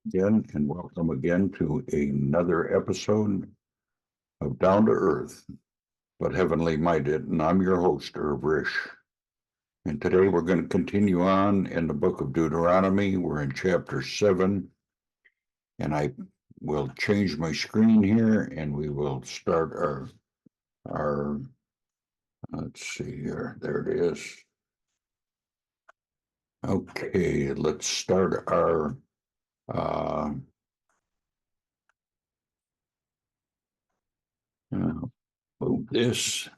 Again, and welcome again to another episode of Down to Earth, but Heavenly Minded. And I'm your host, Irv Risch. And today we're going to continue on in the book of Deuteronomy. We're in chapter 7. And I will change my screen here and we will start our let's see here. There it is. Okay, let's start our move this.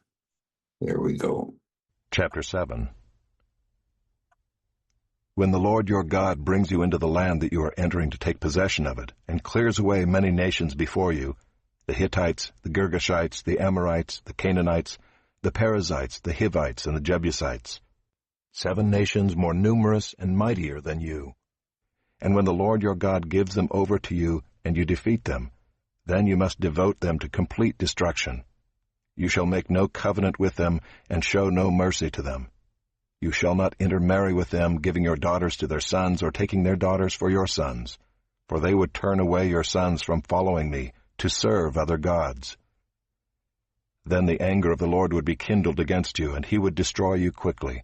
There we go. Chapter 7. When the Lord your God brings you into the land that you are entering to take possession of it, and clears away many nations before you, the Hittites, the Girgashites, the Amorites, the Canaanites, the Perizzites, the Hivites, and the Jebusites, 7 nations more numerous and mightier than you. And when the Lord your God gives them over to you, and you defeat them, then you must devote them to complete destruction. You shall make no covenant with them, and show no mercy to them. You shall not intermarry with them, giving your daughters to their sons, or taking their daughters for your sons, for they would turn away your sons from following me, to serve other gods. Then the anger of the Lord would be kindled against you, and he would destroy you quickly.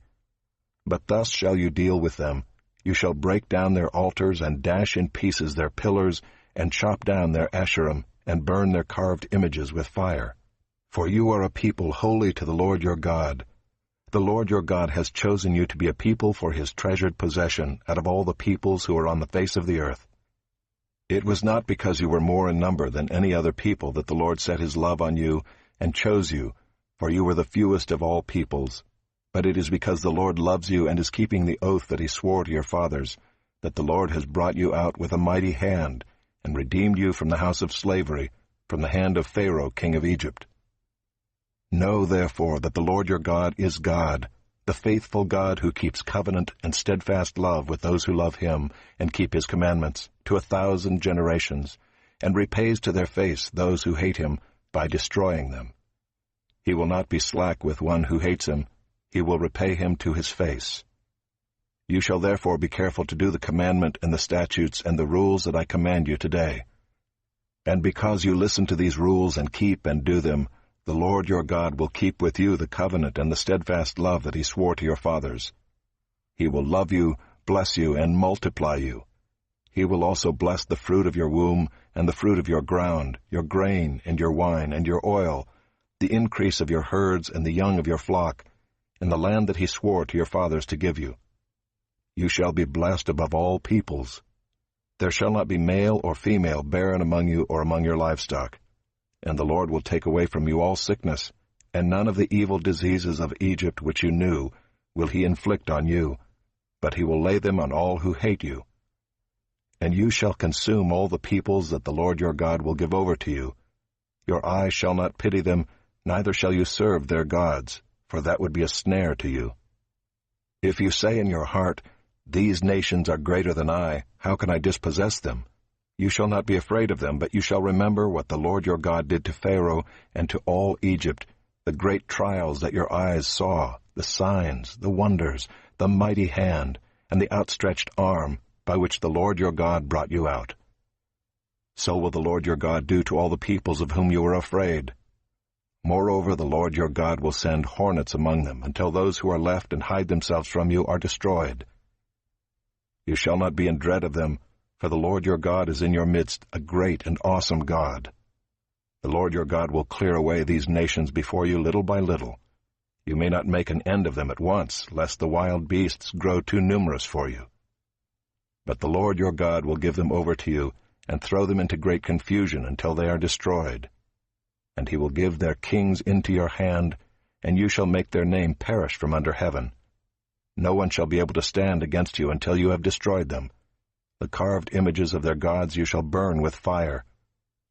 But thus shall you deal with them. You shall break down their altars, and dash in pieces their pillars, and chop down their Asherim, and burn their carved images with fire. For you are a people holy to the Lord your God. The Lord your God has chosen you to be a people for his treasured possession out of all the peoples who are on the face of the earth. It was not because you were more in number than any other people that the Lord set his love on you and chose you, for you were the fewest of all peoples. But it is because the Lord loves you and is keeping the oath that he swore to your fathers, that the Lord has brought you out with a mighty hand and redeemed you from the house of slavery, from the hand of Pharaoh king of Egypt. Know, therefore, that the Lord your God is God, the faithful God who keeps covenant and steadfast love with those who love him and keep his commandments to 1,000 generations, and repays to their face those who hate him by destroying them. He will not be slack with one who hates him. He will repay him to his face. You shall therefore be careful to do the commandment and the statutes and the rules that I command you today. And because you listen to these rules and keep and do them, the Lord your God will keep with you the covenant and the steadfast love that he swore to your fathers. He will love you, bless you, and multiply you. He will also bless the fruit of your womb and the fruit of your ground, your grain and your wine and your oil, the increase of your herds and the young of your flock, in the land that he swore to your fathers to give you. You shall be blessed above all peoples. There shall not be male or female barren among you or among your livestock. And the Lord will take away from you all sickness, and none of the evil diseases of Egypt which you knew will he inflict on you, but he will lay them on all who hate you. And you shall consume all the peoples that the Lord your God will give over to you. Your eyes shall not pity them, neither shall you serve their gods, for that would be a snare to you. If you say in your heart, these nations are greater than I, how can I dispossess them? You shall not be afraid of them, but you shall remember what the Lord your God did to Pharaoh and to all Egypt, the great trials that your eyes saw, the signs, the wonders, the mighty hand, and the outstretched arm by which the Lord your God brought you out. So will the Lord your God do to all the peoples of whom you were afraid. Moreover, the Lord your God will send hornets among them, until those who are left and hide themselves from you are destroyed. You shall not be in dread of them, for the Lord your God is in your midst, a great and awesome God. The Lord your God will clear away these nations before you little by little. You may not make an end of them at once, lest the wild beasts grow too numerous for you. But the Lord your God will give them over to you, and throw them into great confusion until they are destroyed. And he will give their kings into your hand, and you shall make their name perish from under heaven. No one shall be able to stand against you until you have destroyed them. The carved images of their gods you shall burn with fire.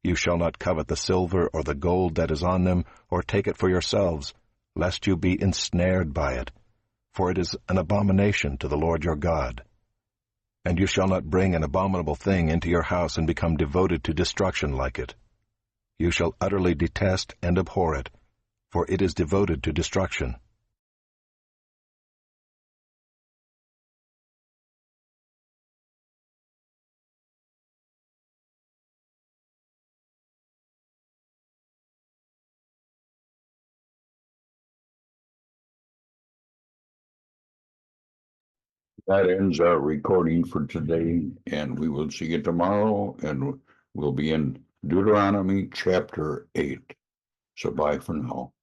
You shall not covet the silver or the gold that is on them, or take it for yourselves, lest you be ensnared by it, for it is an abomination to the Lord your God. And you shall not bring an abominable thing into your house and become devoted to destruction like it. You shall utterly detest and abhor it, for it is devoted to destruction. That ends our recording for today, and we will see you tomorrow, and we'll be in Deuteronomy chapter 8. So bye for now.